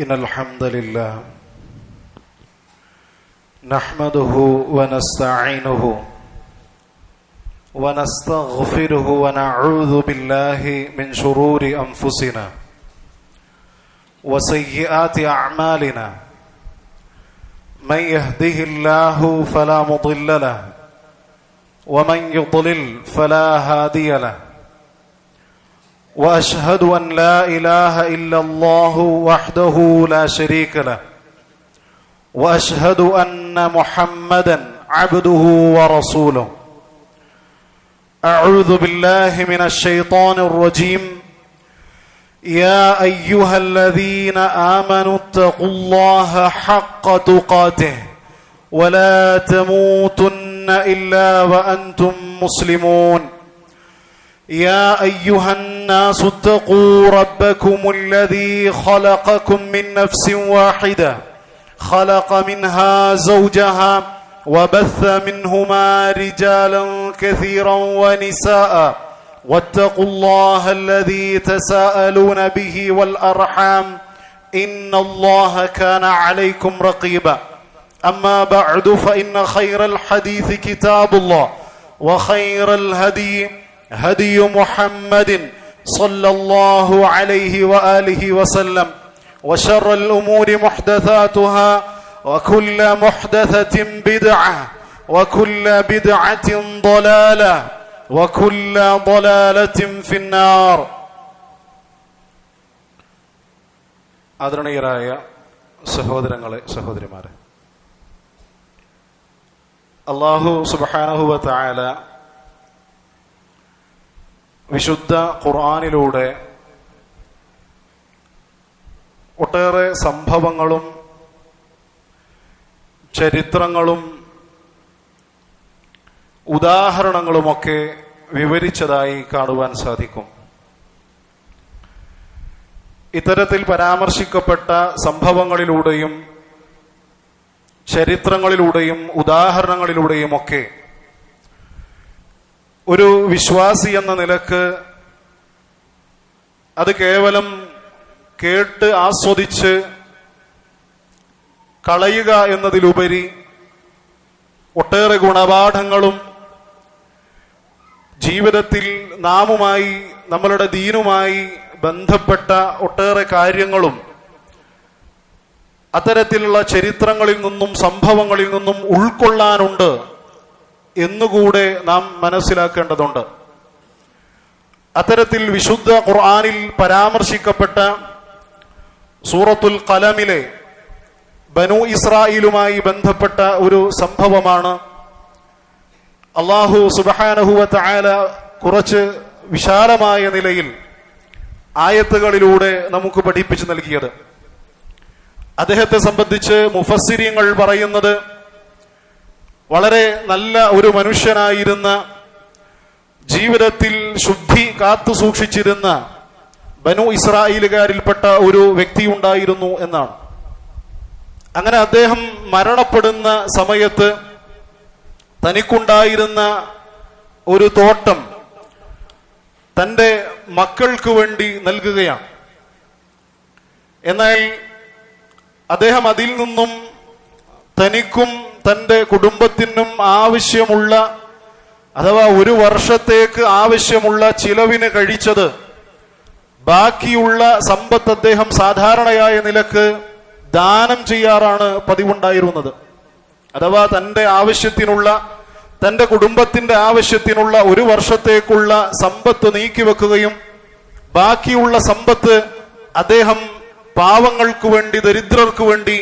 إن الحمد لله نحمده ونستعينه ونستغفره ونعوذ بالله من شرور أنفسنا وسيئات أعمالنا من يهده الله فلا مضل له ومن يضلل فلا هادي له وأشهد أن لا إله إلا الله وحده لا شريك له وأشهد أن محمدا عبده ورسوله أعوذ بالله من الشيطان الرجيم يا أيها الذين آمنوا اتقوا الله حق تقاته ولا تموتن إلا وأنتم مسلمون يا أيها الناس اتقوا ربكم الذي خلقكم من نفس واحدة خلق منها زوجها وبث منهما رجالا كثيرا ونساء واتقوا الله الذي تساءلون به والأرحام إن الله كان عليكم رقيبا أما بعد فإن خير الحديث كتاب الله وخير الهدي هدي محمد صلى الله عليه وآله وسلم وشر الأمور محدثاتها وكل محدثة بدعة وكل بدعة ضلالة وكل ضلالة في النار. ആദരണീയരായ സഹോദരങ്ങളെ സഹോദരിമാരെ, അല്ലാഹു സുബ്ഹാനഹു വ തആല വിശുദ്ധ ഖുർആനിലൂടെ ഒട്ടേറെ സംഭവങ്ങളും ചരിത്രങ്ങളും ഉദാഹരണങ്ങളുമൊക്കെ വിവരിച്ചതായി കാണുവാൻ സാധിക്കും. ഇത്തരത്തിൽ പരാമർശിക്കപ്പെട്ട സംഭവങ്ങളിലൂടെയും ചരിത്രങ്ങളിലൂടെയും ഉദാഹരണങ്ങളിലൂടെയുമൊക്കെ ഒരു വിശ്വാസി എന്ന നിലക്ക് അത് കേവലം കേട്ട് ആസ്വദിച്ച് കളയുക എന്നതിലുപരി ഒട്ടേറെ ഗുണപാഠങ്ങളും ജീവിതത്തിൽ നാമുമായി നമ്മളുടെ ദീനുമായി ബന്ധപ്പെട്ട ഒട്ടേറെ കാര്യങ്ങളും അത്തരത്തിലുള്ള ചരിത്രങ്ങളിൽ നിന്നും സംഭവങ്ങളിൽ നിന്നും ഉൾക്കൊള്ളാനുണ്ട് എന്നുകൂടെ നാം മനസ്സിലാക്കേണ്ടതുണ്ട്. അത്തരത്തിൽ വിശുദ്ധ ഖുർആനിൽ പരാമർശിക്കപ്പെട്ട സൂറത്തുൽ ഖലമിലെ ബനൂ ഇസ്രായേലുമായി ബന്ധപ്പെട്ട ഒരു സംഭവമാണ് അല്ലാഹു സുബ്ഹാനഹു വ തആല കുറച്ച് വിശാലമായ നിലയിൽ ആയത്തുകളിലൂടെ നമുക്ക് പഠിപ്പിച്ചു നൽകിയത്. അദ്ദേഹത്തെ സംബന്ധിച്ച് മുഫസ്സിരീങ്ങൾ പറയുന്നത് വളരെ നല്ല ഒരു മനുഷ്യനായിരുന്ന, ജീവിതത്തിൽ ശുദ്ധി കാത്തു സൂക്ഷിച്ചിരുന്ന ബനൂ ഇസ്രായേലുകാരിൽപ്പെട്ട ഒരു വ്യക്തി ഉണ്ടായിരുന്നു എന്നാണ്. അങ്ങനെ അദ്ദേഹം മരണപ്പെടുന്ന സമയത്ത് തനിക്കുണ്ടായിരുന്ന ഒരു തോട്ടം തൻ്റെ മക്കൾക്ക് വേണ്ടി നൽകുകയാണ്. എന്നാൽ അദ്ദേഹം അതിൽ നിന്നും തനിക്കും തൻ്റെ കുടുംബത്തിനും ആവശ്യമുള്ള, അഥവാ ഒരു വർഷത്തേക്ക് ആവശ്യമുള്ള ചിലവിന് കഴിച്ചത്, ബാക്കിയുള്ള സമ്പത്ത് അദ്ദേഹം സാധാരണയായ നിലക്ക് ദാനം ചെയ്യാറാണ് പതിവുണ്ടായിരുന്നത്. അഥവാ തൻ്റെ ആവശ്യത്തിനുള്ള, തൻ്റെ കുടുംബത്തിന്റെ ആവശ്യത്തിനുള്ള ഒരു വർഷത്തേക്കുള്ള സമ്പത്ത് നീക്കിവെക്കുകയും ബാക്കിയുള്ള സമ്പത്ത് അദ്ദേഹം പാവങ്ങൾക്ക് വേണ്ടി, ദരിദ്രർക്ക് വേണ്ടി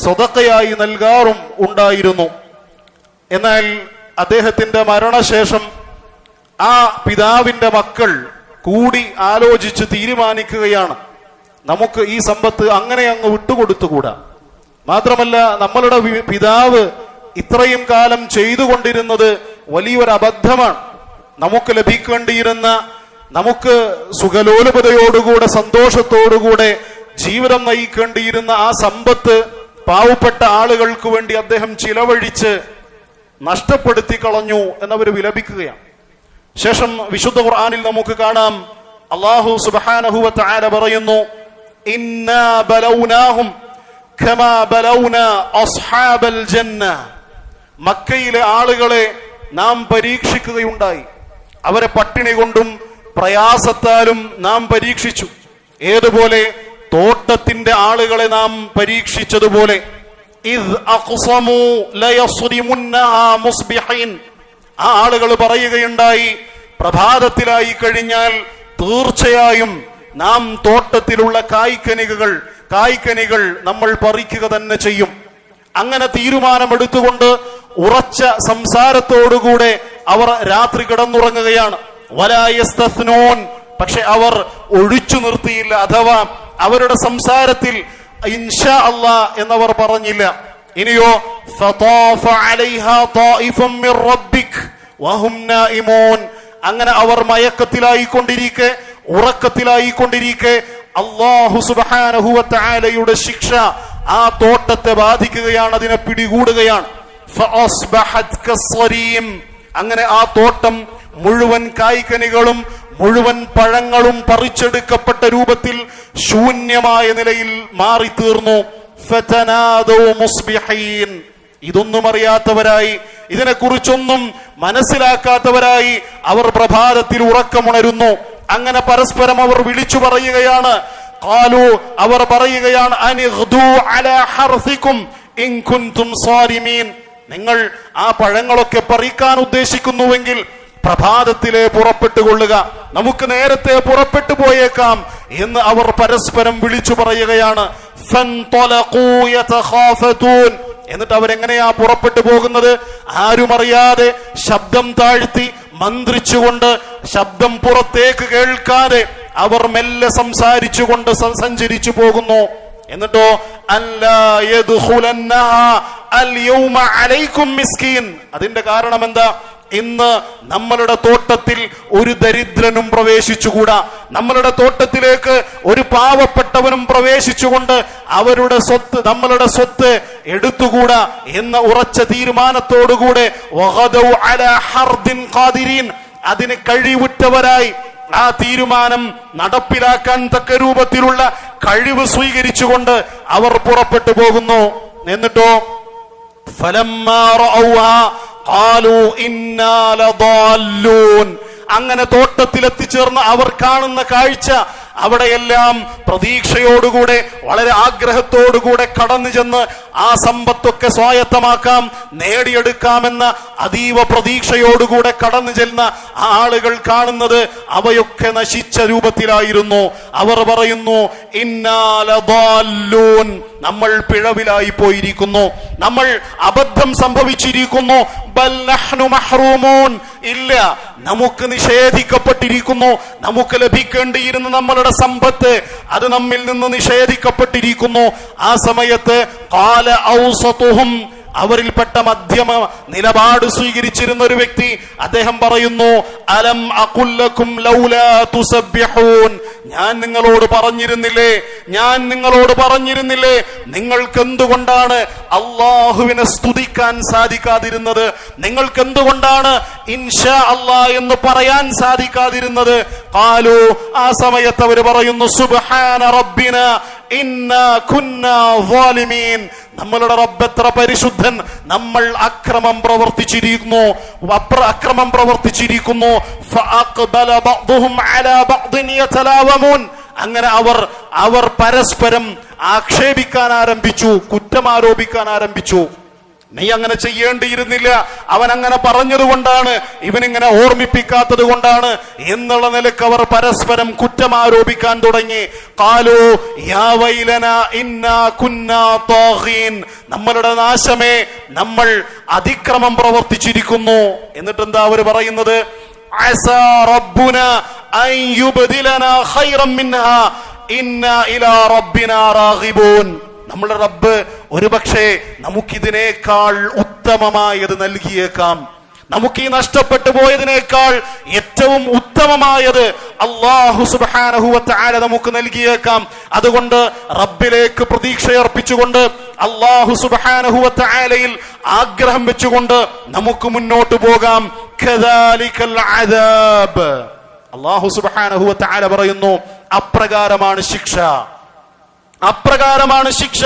സ്വതക്കയായി നൽകാറും ഉണ്ടായിരുന്നു. എന്നാൽ അദ്ദേഹത്തിന്റെ മരണശേഷം ആ പിതാവിന്റെ മക്കൾ കൂടി ആലോചിച്ച് തീരുമാനിക്കുകയാണ്, നമുക്ക് ഈ സമ്പത്ത് അങ്ങനെ അങ്ങ് വിട്ടുകൊടുത്തുകൂടാ. മാത്രമല്ല, നമ്മളുടെ പിതാവ് ഇത്രയും കാലം ചെയ്തുകൊണ്ടിരുന്നത് വലിയൊരു അബദ്ധമാണ്. നമുക്ക് ലഭിക്കേണ്ടിയിരുന്ന, നമുക്ക് സുഖലോലുപതയോടുകൂടെ സന്തോഷത്തോടുകൂടെ ജീവിതം നയിക്കേണ്ടിയിരുന്ന ആ സമ്പത്ത് പാവപ്പെട്ട ആളുകൾക്ക് വേണ്ടി അദ്ദേഹം ചിലവഴിച്ച് നഷ്ടപ്പെടുത്തി കളഞ്ഞു എന്നവർ വിലപിക്കുകയാണ്. ശേഷം വിശുദ്ധ ഖുർആനിൽ നമുക്ക് കാണാം, അല്ലാഹു സുബ്ഹാനഹു വ തആല പറയുന്നു, ഇന്നാ ബലൗനാഹും കമാ ബലൗനാ അസ്ഹാബൽ ജന്ന. മക്കയിലെ ആളുകളെ നാം പരീക്ഷിക്കുകയുണ്ടായി. അവരെ പട്ടിണി കൊണ്ടും പ്രയാസത്താലും നാം പരീക്ഷിച്ചു. ഏതുപോലെ? തോട്ടത്തിന്റെ ആളുകളെ നാം പരീക്ഷിച്ചതുപോലെ. ഇദ് അഖ്സമൂ ലയസ്രിമുന്നഹാ മുസ്ബിഹീൻ. ആ ആളുകൾ പറയുകയുണ്ടായി, പ്രഭാതത്തിലായി കഴിഞ്ഞാൽ തീർച്ചയായും നാം തോട്ടത്തിലുള്ള കായ്ക്കനികൾ നമ്മൾ പറിക്കുക തന്നെ ചെയ്യും. അങ്ങനെ തീരുമാനമെടുത്തുകൊണ്ട് ഉറച്ച സംസാരത്തോടുകൂടെ അവർ രാത്രി കിടന്നുറങ്ങുകയാണ്. വലാ യസ്തസ്നൂൻ. പക്ഷെ അവർ ഒഴിച്ചു നിർത്തിയില്ല, അഥവാ അവരുടെ സംസാരത്തിൽ ഇൻഷാ അല്ലാഹ് എന്നവർ പറഞ്ഞില്ല. ഇനിയോ ഫതാഫ അലൈഹാ ത്വായിഫും മിർ റബ്ബിക് വഹും നായിമൂൻ. അങ്ങനെ അവർ മയക്കത്തിലായിക്കൊണ്ടിരിക്കെ, ഉറക്കത്തിലായിക്കൊണ്ടിരിക്കെ അല്ലാഹു സുബ്ഹാനഹു വ തആലയുടെ ശിക്ഷ ആ തോട്ടത്തെ ബാധിക്കുകയാണ്, അതിനെ പിടികൂടുകയാണ്. ഫഅസ്ബഹത് കസ്സരീം. അങ്ങനെ ആ തോട്ടം മുഴുവൻ കായ്ക്കനികളും മുഴുവൻ പഴങ്ങളും പറിച്ചെടുക്കപ്പെട്ട രൂപത്തിൽ ശൂന്യമായ നിലയിൽ മാറിത്തീർന്നു. ഫതനാദൂ മുസ്ബിഹീൻ. ഇതൊന്നും അറിയാത്തവരായി, ഇതിനെക്കുറിച്ചൊന്നും മനസ്സിലാക്കാത്തവരായി അവർ പ്രഭാതത്തിൽ ഉറക്കമുണരുന്നു. അങ്ങനെ പരസ്പരം അവർ വിളിച്ചു പറയുകയാണ്. ഖാലു, അവർ പറയുകയാണ്, അനിഗ്ദൂ അലാ ഹർസികും ഇൻ കുൻതും സാരിമീൻ. നിങ്ങൾ ആ പഴങ്ങളൊക്കെ പറിക്കാൻ ഉദ്ദേശിക്കുന്നുവെങ്കിൽ പ്രഭാതത്തിലെ പുറപ്പെട്ടുകൊള്ളുക, നമുക്ക് നേരത്തെ പുറപ്പെട്ടു പോയേക്കാം എന്ന് അവർ പരസ്പരം വിളിച്ചു പറയുകയാണ്. ഫൻതലഖൂ യതഖാഫതൂൻ. എന്നിട്ട് അവരെങ്ങനെയാ പുറപ്പെട്ടു പോകുന്നത്? ആരുമറിയാതെ ശബ്ദം താഴ്ത്തി മന്ത്രിച്ചുകൊണ്ട്, ശബ്ദം പുറത്തേക്ക് കേൾക്കാതെ അവർ മെല്ലെ സംസാരിച്ചുകൊണ്ട് സഞ്ചരിച്ചു പോകുന്നു. എന്നിട്ടോ അല്ലാ യദ്ഖുലന്നഹാ അൽയൗമ അലൈക്കും മിസ്കീൻ. അതിന്റെ കാരണം എന്താ? ഇന്ന് നമ്മളുടെ തോട്ടത്തിൽ ഒരു ദരിദ്രനും പ്രവേശിച്ചുകൂടാ, നമ്മളുടെ തോട്ടത്തിലേക്ക് ഒരു പാവപ്പെട്ടവനും പ്രവേശിച്ചുകൊണ്ട് അവരുടെ സ്വത്ത്, നമ്മളുടെ സ്വത്ത് എടുത്തുകൂടാ എന്ന ഉറച്ച തീരുമാനത്തോടുകൂടെ വഗദൗ അലാ ഹർദിൻ ഖാദിരീൻ. അതിന് കഴിവുറ്റവരായി, ആ തീരുമാനം നടപ്പിലാക്കാൻ തക്ക രൂപത്തിലുള്ള കഴിവ് സ്വീകരിച്ചുകൊണ്ട് അവർ പുറപ്പെട്ടു പോകുന്നു. എന്നിട്ടോ ഫലമ്മാ റഅൗഹാ ഖാലൂ ഇന്നാ ലദാല്ലൂൻ. അങ്ങനെ തോട്ടത്തിലെത്തിച്ചേർന്ന് അവർ കാണുന്ന കാഴ്ച, അവിടെയെല്ലാം പ്രതീക്ഷയോടുകൂടെ, വളരെ ആഗ്രഹത്തോടുകൂടെ കടന്നു ചെന്ന് ആ സമ്പത്തൊക്കെ സ്വായത്തമാക്കാം, നേടിയെടുക്കാമെന്ന അതീവ പ്രതീക്ഷയോടുകൂടെ കടന്നു ചെന്ന ആളുകൾ കാണുന്നത് അവയൊക്കെ നശിച്ച രൂപത്തിലായിരുന്നു. അവർ പറയുന്നു, ഇന്നാ ലദാല്ലൂൻ, നമ്മൾ പിഴവിലായി പോയിരിക്കുന്നു, നമ്മൾ അബദ്ധം സംഭവിച്ചിരിക്കുന്നു. ബൽ നഹ്നു മഹ്റൂമൂൻ. ഇല്ല, നമുക്ക് നിഷേധിക്കപ്പെട്ടിരിക്കുന്നു, നമുക്ക് ലഭിക്കേണ്ടിയിരുന്ന നമ്മളുടെ സമ്പത്ത് അത് നമ്മിൽ നിന്ന് നിഷേധിക്കപ്പെട്ടിരിക്കുന്നു. ആ സമയത്ത് ഖാല ഔസതുഹും, അവരിൽപ്പെട്ട മധ്യമ നിലപാട് സ്വീകരിച്ചിരുന്ന ഒരു വ്യക്തി, അദ്ദേഹം പറയുന്നു, അലം അഖുല്ലകും ലൗലാ തുസബ്ബിഹൂൻ. ഞാൻ നിങ്ങളോട് പറഞ്ഞിരുന്നില്ലേ നിങ്ങൾക്ക് എന്തുകൊണ്ടാണ് അള്ളാഹുവിനെ സ്തുതിക്കാൻ സാധിക്കാതിരുന്നത്? നിങ്ങൾക്ക് എന്തുകൊണ്ടാണ് ഇൻഷാ അല്ലാഹ് എന്ന് പറയാൻ സാധിക്കാതിരുന്നത്? ഖാലു, ആ സമയത്ത് അവർ പറയുന്നു, സുബ്ഹാന റബ്ബിനാ ഇന്നാ കുന്നാ ളാലിമീൻ. നമ്മളുടെ റബ്ബ് എത്ര പരിശുദ്ധൻ, നമ്മൾ അക്രമം പ്രവർത്തിച്ചിരിക്കുന്നു. ഫഅഖ്ബല ബഅ്ദുഹും അലാ ബഅ്ദിൻ യതലാവമൂൻ. അങ്ങനെ അവർ പരസ്പരം ആക്ഷേപിക്കാൻ ആരംഭിച്ചു, കുറ്റമാരോപിക്കാൻ ആരംഭിച്ചു. നീ അങ്ങനെ ചെയ്യേണ്ടിയിരുന്നില്ല, അവൻ അങ്ങനെ പറഞ്ഞതുകൊണ്ടാണ്, ഇവനിങ്ങനെ ഓർമ്മിപ്പിക്കാത്തത് കൊണ്ടാണ് എന്നുള്ള നിലക്ക് അവർ പരസ്പരം കുറ്റമാരോപിക്കാൻ തുടങ്ങി. ഖാലൂ യാ വൈലനാ ഇന്നാ കുന്നാ ത്വാഗീൻ. നമ്മളുടെ നാശമേ, നമ്മൾ അതിക്രമം പ്രവർത്തിച്ചിരിക്കുന്നു. എന്നിട്ട് എന്താ അവർ പറയുന്നത്? അസാ റബ്ബുനാ അൻ യുബ്ദിലനാ ഖൈറൻ മിൻഹാ ഇന്നാ ഇലാ റബ്ബിനാ റാഗിബൂൻ. നമ്മുടെ റബ്ബ് ഒരുപക്ഷെ നമുക്കിതിനേക്കാൾ ഉത്തമമായത് നൽകിയേക്കാം, നമുക്ക് ഈ നഷ്ടപ്പെട്ടു പോയതിനേക്കാൾ ഏറ്റവും ഉത്തമമായത് അല്ലാഹു സുബ്ഹാനഹു വ തആല നമുക്ക് നൽകിയേക്കാം. അതുകൊണ്ട് റബ്ബിലേക്ക് പ്രതീക്ഷയർപ്പിച്ചുകൊണ്ട്, അല്ലാഹു സുബ്ഹാനഹു വ തആലയിൽ ആഗ്രഹം വെച്ചുകൊണ്ട് നമുക്ക് മുന്നോട്ട് പോകാം. കദാലികൽ അദാബ്. അല്ലാഹു സുബ്ഹാനഹു വ തആല പറയുന്നു, അപ്രകാരമാണ് ശിക്ഷ. അപ്രകാരമാണ് ശിക്ഷ.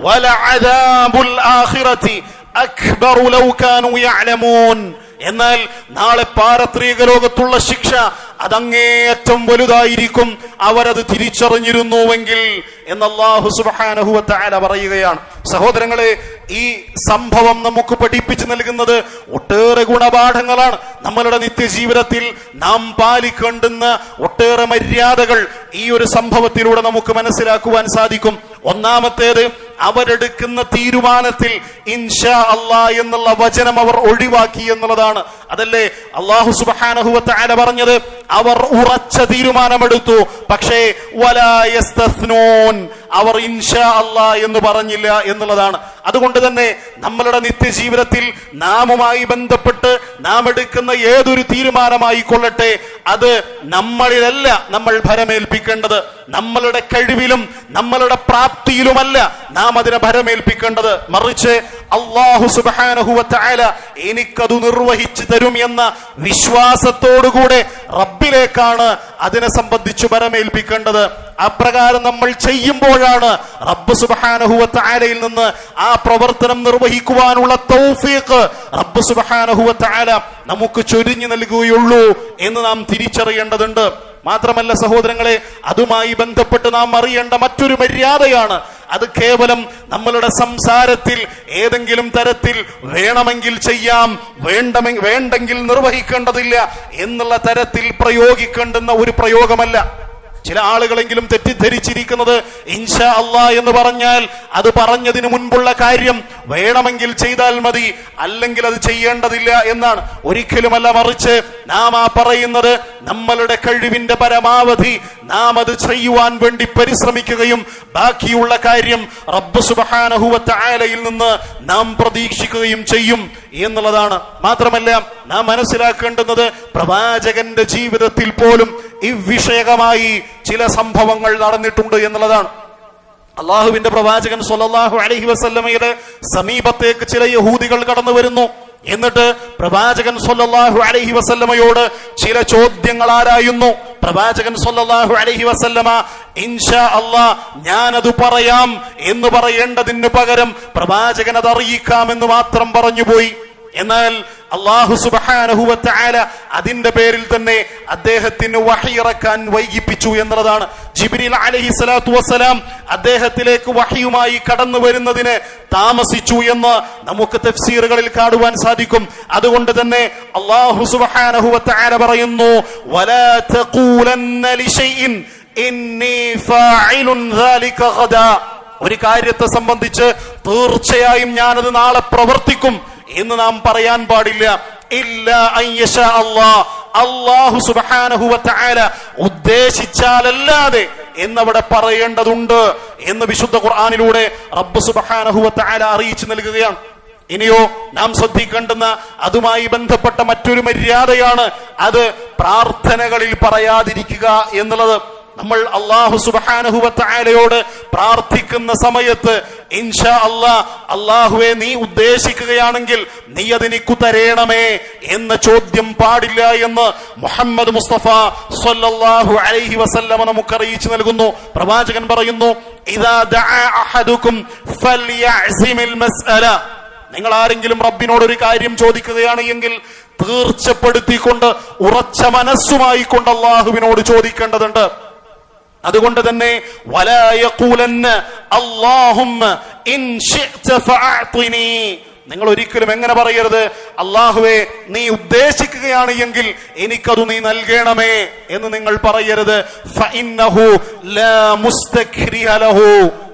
വലഅദാബുൽ ആഖിറതി അക്ബറു ലൗ കാനൂ യഅലമൂൻ. എന്നാൽ നാളെ പാരത്രിക ലോകത്തുള്ള ശിക്ഷ അതങ്ങേയറ്റം വലുതായിരിക്കും അവരത് തിരിച്ചറിഞ്ഞിരുന്നുവെങ്കിൽ എന്ന് അല്ലാഹു സുബ്ഹാനഹു വ തആല പറയുകയാണ്. സഹോദരങ്ങളെ, ഈ സംഭവം നമുക്ക് പഠിപ്പിച്ചു നൽകുന്നത് ഒട്ടേറെ ഗുണപാഠങ്ങളാണ്. നമ്മളുടെ നിത്യജീവിതത്തിൽ നാം പാലിക്കേണ്ടുന്ന ഒട്ടേറെ മര്യാദകൾ ഈ ഒരു സംഭവത്തിലൂടെ നമുക്ക് മനസ്സിലാക്കുവാൻ സാധിക്കും. ഒന്നാമത്തേത്, അവരെടുക്കുന്ന തീരുമാനത്തിൽ ഇൻഷാ അല്ലാഹ് എന്നുള്ള വചനം അവർ ഒഴിവാക്കി എന്നുള്ളതാണ്. അതല്ലേ അല്ലാഹു സുബ്ഹാനഹു വ തആല പറഞ്ഞത്? അവർ ഉറച്ച തീരുമാനമെടുത്തു, പക്ഷേ വലാ യസ്തസ്നൂൻ, അവർ ഇൻഷാ അല്ലാഹ് എന്ന് പറഞ്ഞില്ല എന്നുള്ളതാണ്. അതുകൊണ്ട് തന്നെ നമ്മളുടെ നിത്യജീവിതത്തിൽ നാമുമായി ബന്ധപ്പെട്ട് നാം എടുക്കുന്ന ഏതൊരു തീരുമാനമായിക്കൊള്ളട്ടെ, അത് നമ്മളിലല്ല നമ്മൾ ഭരമേൽപ്പിക്കേണ്ടത്. നമ്മളുടെ കഴിവിലും നമ്മളുടെ പ്രാപ്തിയിലുമല്ല നാം അതിനെ ഭരമേൽപ്പിക്കേണ്ടത്. മറിച്ച് അല്ലാഹു സുബ്ഹാനഹു വ തആല എനിക്കത് നിർവഹിച്ചു തരും എന്ന വിശ്വാസത്തോടുകൂടെ റബ്ബിലേക്കാണ് അതിനെ സംബന്ധിച്ച് ഭരമേൽപ്പിക്കേണ്ടത്. അപ്രകാരം നമ്മൾ ചെയ്യുമ്പോഴാണ് റബ്ബ് സുബ്ഹാനഹു വ തആലയിൽ നിന്ന് ആ പ്രവർത്തനം നിർവഹിക്കുവാനുള്ള തൗഫീഖ് റബ്ബ് സുബ്ഹാനഹു വ തആല നമുക്ക് ചൊരിഞ്ഞു നൽകുകയുള്ളൂ എന്ന് നാം തിരിച്ചറിയേണ്ടതുണ്ട്. മാത്രമല്ല സഹോദരങ്ങളെ, അതുമായി ബന്ധപ്പെട്ട് നാം അറിയേണ്ട മറ്റൊരു മര്യാദയാണ്, അത് കേവലം നമ്മളുടെ സംസാരത്തിൽ ഏതെങ്കിലും തരത്തിൽ വേണമെങ്കിൽ ചെയ്യാം, വേണ്ടെങ്കിൽ നിർവഹിക്കേണ്ടതില്ല എന്നുള്ള തരത്തിൽ പ്രയോഗിക്കേണ്ടുന്ന ഒരു പ്രയോഗമല്ല. ചില ആളുകളെങ്കിലും തെറ്റിദ്ധരിച്ചിരിക്കുന്നത് ഇൻഷാ അല്ലാഹ് എന്ന് പറഞ്ഞാൽ അത് പറഞ്ഞതിന് മുൻപുള്ള കാര്യം വേണമെങ്കിൽ ചെയ്താൽ മതി, അല്ലെങ്കിൽ അത് ചെയ്യേണ്ടതില്ല എന്നാണ്. ഒരിക്കലുമല്ല, മറിച്ച് നാം ആ പറയുന്നത് നമ്മളുടെ കഴിവിന്റെ പരമാവധി നാം അത് ചെയ്യുവാൻ വേണ്ടി പരിശ്രമിക്കുകയും ബാക്കിയുള്ള കാര്യം റബ്ബ് സുബ്ഹാനഹു വ തആലയിൽ നിന്ന് നാം പ്രതീക്ഷിക്കുകയും ചെയ്യും എന്നുള്ളതാണ്. മാത്രമല്ല, നാം മനസ്സിലാക്കേണ്ടുന്നത് പ്രവാചകന്റെ ജീവിതത്തിൽ പോലും ഇവിഷയകമായി ചില സംഭവങ്ങൾ നടന്നിട്ടുണ്ട് എന്നുള്ളതാണ്. അള്ളാഹുവിന്റെ പ്രവാചകൻ സ്വല്ലല്ലാഹു അലൈഹി വസല്ലമയുടെ സമീപത്തേക്ക് ചില യഹൂദികൾ കടന്നു വരുന്നു. എന്നിട്ട് പ്രവാചകൻ സ്വല്ലല്ലാഹു അലൈഹി വസല്ലമയോട് ചില ചോദ്യങ്ങൾ ആരായുന്നു. പ്രവാചകൻ സ്വല്ലല്ലാഹു അലൈഹി വസല്ലമ ഇൻഷാ അല്ലാഹ് ഞാനത് പറയാം എന്ന് പറയേണ്ടതിന് പകരം പ്രവാചകൻ അത് അറിയിക്കാമെന്ന് മാത്രം പറഞ്ഞുപോയി. എന്നാൽ അല്ലാഹു സുബ്ഹാനഹു വ തആല അതിന്റെ പേരിൽ തന്നെ അദ്ദേഹത്തിന് വഹി ഇറക്കാൻ വൈകിപ്പിച്ചു എന്നുള്ളതാണ്. ജിബ്രീൽ അലൈഹിസ്സലാത്തു വസ്സലാം അദ്ദേഹത്തിലേക്ക് വഹിയുമായി കടന്നു വരുന്നതിന് താമസിച്ചു എന്ന് നമുക്ക് തഫ്സീറുകളിൽ കാണുവാൻ സാധിക്കും. അതുകൊണ്ട് തന്നെ അല്ലാഹു സുബ്ഹാനഹു വ തആല പറയുന്നു, വലാ തഖൂലന്ന ലിശൈഇൻ ഇന്നി ഫാഇലുൻ ദാലിക ഗദാ. ഒരു കാര്യത്തെ സംബന്ധിച്ച് തീർച്ചയായും ഞാനത് നാളെ പ്രവർത്തിക്കും എന്ന് നാം പറയാൻ പാടില്ല. ഇല്ലാ അൻ യശാ അല്ലാഹ്, അല്ലാഹു സുബ്ഹാനഹു വ തആല ഉദ്ദേശിച്ചാലല്ലാതെ എന്നവിടെ പറയേണ്ടതുണ്ട് എന്ന് വിശുദ്ധ ഖുർആനിലൂടെ റബ്ബ് സുബ്ഹാനഹു വ തആല അറിയിച്ചു നൽകുകയാണ്. ഇനിയോ നാം ശ്രദ്ധിക്കേണ്ടുന്ന അതുമായി ബന്ധപ്പെട്ട മറ്റൊരു മര്യാദയാണ് അത് പ്രാർത്ഥനകളിൽ പറയാതിരിക്കുക എന്നുള്ളത്. നമ്മൾ അല്ലാഹു സുബ്ഹാനഹു വ തആലയോട് പ്രാർത്ഥിക്കുന്ന സമയത്ത് ഇൻഷാ അല്ലാഹ്, അല്ലാഹുവേ നീ ഉദ്ദേശിക്കുകയാണെങ്കിൽ നീ അതെനിക്കു തരേണമേ എന്ന ചോദ്യം പാടില്ല എന്ന് മുഹമ്മദ് മുസ്തഫ സ്വല്ലല്ലാഹു അലൈഹി വസല്ലമ നമുക്ക് അറിയിച്ചു നൽകുന്നു. പ്രവാചകൻ പറയുന്നു, ഇദാ ദഅ അഹദുക്കും ഫൽയഅസിമിൽ മസ്അല. നിങ്ങൾ ആരെങ്കിലും റബ്ബിനോട് ഒരു കാര്യം ചോദിക്കുകയാണ് എങ്കിൽ തീർച്ചപ്പെടുത്തിക്കൊണ്ട് ഉറച്ച മനസ്സുമായി കൊണ്ട് അല്ലാഹുവിനോട് ചോദിക്കേണ്ടതുണ്ട്. അതുകൊണ്ട് തന്നെ വലാ യഖൂലന്ന അല്ലാഹുമ്മ ഇൻ ശിഅത ഫഅഅതിനി. നിങ്ങൾ ഒരിക്കലും എങ്ങനെ പറയരുത്, അല്ലാഹുവേ നീ ഉദ്ദേശിക്കുകയാണ് എങ്കിൽ എനിക്കത് നീ നൽകണമേ എന്ന് നിങ്ങൾ പറയരുത്. ഫഇന്നഹു ലാ മുസ്തക്രിഹ ലഹു.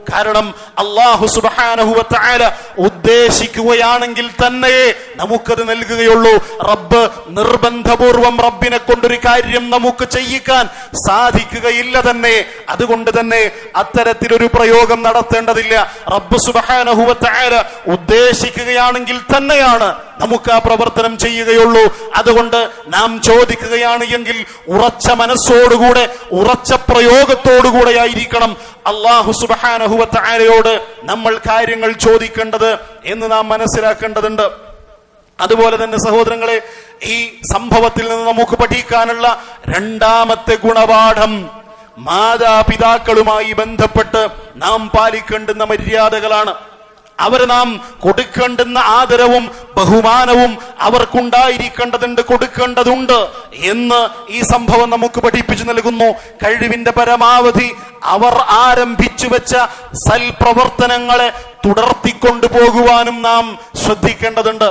കാരണം അല്ലാഹു സുബ്ഹാനഹു വ തആല ഉദ്ദേശിക്കുകയാണെങ്കിൽ തന്നെ നമുക്കത് നൽകുകയുള്ളൂ. റബ്ബ് നിർബന്ധപൂർവം റബ്ബിനെ കൊണ്ടൊരു കാര്യം നമുക്ക് ചെയ്യിക്കാൻ സാധിക്കുകയില്ല തന്നെ. അതുകൊണ്ട് തന്നെ അത്തരത്തിലൊരു പ്രയോഗം നടത്തേണ്ടതില്ല. റബ്ബ് സുബ്ഹാനഹു വ തആല ഉദ്ദേശിക്കുകയാണെങ്കിൽ തന്നെയാണ് നമുക്ക് ആ പ്രവർത്തനം ചെയ്യുകയുള്ളൂ. അതുകൊണ്ട് നാം ചോദിക്കുകയാണ് എങ്കിൽ ഉറച്ച മനസ്സോടുകൂടെ ഉറച്ച പ്രയോഗത്തോടുകൂടെ ആയിരിക്കണം അല്ലാഹു സുബ്ഹാനഹു വ തആലയോട് നമ്മൾ കാര്യങ്ങൾ ചോദിക്കേണ്ടത് എന്ന് നാം മനസ്സിലാക്കേണ്ടതുണ്ട്. അതുപോലെ തന്നെ സഹോദരങ്ങളെ, ഈ സംഭവത്തിൽ നിന്ന് നമുക്ക് പഠിക്കാനുള്ള രണ്ടാമത്തെ ഗുണപാഠം, മാതാപിതാക്കളുമായി ബന്ധപ്പെട്ട് നാം പാലിക്കേണ്ടുന്ന മര്യാദകളാണ്. അവര് നാം കൊടുക്കേണ്ടുന്ന ആദരവും ബഹുമാനവും അവർക്കുണ്ടായിരിക്കേണ്ടതുണ്ട്, കൊടുക്കേണ്ടതുണ്ട് എന്ന് ഈ സംഭവം നമുക്ക് പഠിപ്പിച്ചു നൽകുന്നു. കഴിവിന്റെ പരമാവധി അവർ ആരംഭിച്ചു വെച്ച സൽപ്രവർത്തനങ്ങളെ തുടർത്തിക്കൊണ്ടു പോകുവാനും നാം ശ്രദ്ധിക്കേണ്ടതുണ്ട്.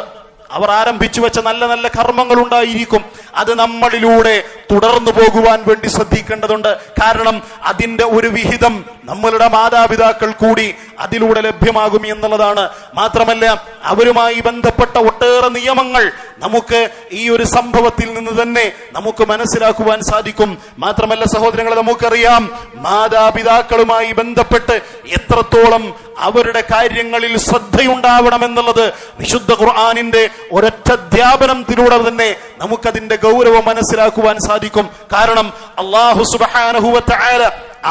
അവർ ആരംഭിച്ചു വെച്ച നല്ല നല്ല കർമ്മങ്ങൾ ഉണ്ടായിരിക്കും, അത് നമ്മളിലൂടെ തുടർന്നു പോകുവാൻ വേണ്ടി ശ്രദ്ധിക്കേണ്ടതുണ്ട്. കാരണം അതിന്റെ ഒരു വിഹിതം നമ്മളുടെ മാതാപിതാക്കൾ കൂടി അതിലൂടെ ലഭ്യമാകും എന്നുള്ളതാണ്. മാത്രമല്ല അവരുമായി ബന്ധപ്പെട്ട ഒട്ടേറെ നിയമങ്ങൾ നമുക്ക് ഈ ഒരു സംഭവത്തിൽ നിന്ന് തന്നെ നമുക്ക് മനസ്സിലാക്കുവാൻ സാധിക്കും. മാത്രമല്ല സഹോദരങ്ങളെ, നമുക്കറിയാം മാതാപിതാക്കളുമായി ബന്ധപ്പെട്ട് എത്രത്തോളം അവരുടെ കാര്യങ്ങളിൽ ശ്രദ്ധയുണ്ടാവണമെന്നുള്ളത് വിശുദ്ധ ഖുർആനിന്റെ ഒരൊറ്റ അധ്യാപനത്തിലൂടെ തന്നെ നമുക്കതിന്റെ ഗൗരവം മനസ്സിലാക്കുവാൻ സാധിക്കും. കാരണം അല്ലാഹു സുബ്ഹാനഹു വ തആല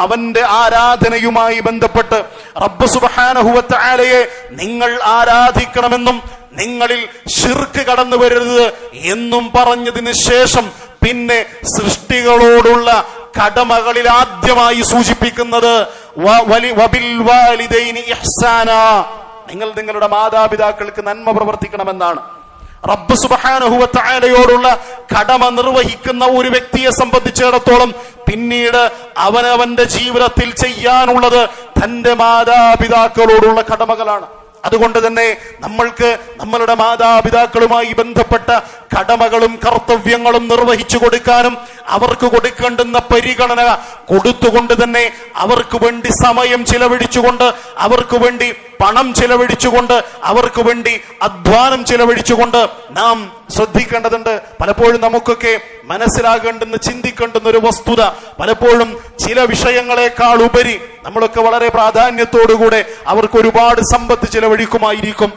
അവന്റെ ആരാധനയുമായി ബന്ധപ്പെട്ട് റബ്ബ് സുബ്ഹാനഹു വ തആലയെ നിങ്ങൾ ആരാധിക്കണമെന്നും നിങ്ങളിൽ ശിർക്ക് കടന്നു വരരുത് എന്നും പറഞ്ഞതിന് ശേഷം പിന്നെ സൃഷ്ടികളോടുള്ള കടമകളിൽ ആദ്യമായി സൂചിപ്പിക്കുന്നത് വബിൽ വാലിദൈനി ഇഹ്സാനാ, നിങ്ങൾ നിങ്ങളുടെ മാതാപിതാക്കൾക്ക് നന്മ പ്രവർത്തിക്കണമെന്നാണ്. റബ്ബ് സുബ്ഹാനഹു വ തആലയോടുള്ള കടമ നിർവഹിക്കുന്ന ഒരു വ്യക്തിയെ സംബന്ധിച്ചിടത്തോളം പിന്നീട് അവനവന്റെ ജീവിതത്തിൽ ചെയ്യാനുള്ളത് തന്റെ മാതാപിതാക്കളോടുള്ള കടമകളാണ്. അതുകൊണ്ട് തന്നെ നമ്മൾക്ക് നമ്മളുടെ മാതാപിതാക്കളുമായി ബന്ധപ്പെട്ട കടമകളും കർത്തവ്യങ്ങളും നിർവഹിച്ചു കൊടുക്കാനും അവർക്ക് കൊടുക്കേണ്ടുന്ന പരിഗണന കൊടുത്തുകൊണ്ട് തന്നെ അവർക്ക് വേണ്ടി സമയം ചിലവഴിച്ചുകൊണ്ട്, അവർക്ക് വേണ്ടി പണം ചിലവഴിച്ചുകൊണ്ട്, അവർക്ക് വേണ്ടി അധ്വാനം ചിലവഴിച്ചുകൊണ്ട് നാം ശ്രദ്ധിക്കേണ്ടതുണ്ട്. പലപ്പോഴും നമുക്കൊക്കെ മനസ്സിലാകേണ്ടുന്ന, ചിന്തിക്കേണ്ടുന്ന ഒരു വസ്തുത, പലപ്പോഴും ചില വിഷയങ്ങളെക്കാൾ ഉപരി നമ്മളൊക്കെ വളരെ പ്രാധാന്യത്തോടുകൂടെ അവർക്ക് ഒരുപാട് സമ്പത്ത് ചിലവഴിക്കുമായിരിക്കും,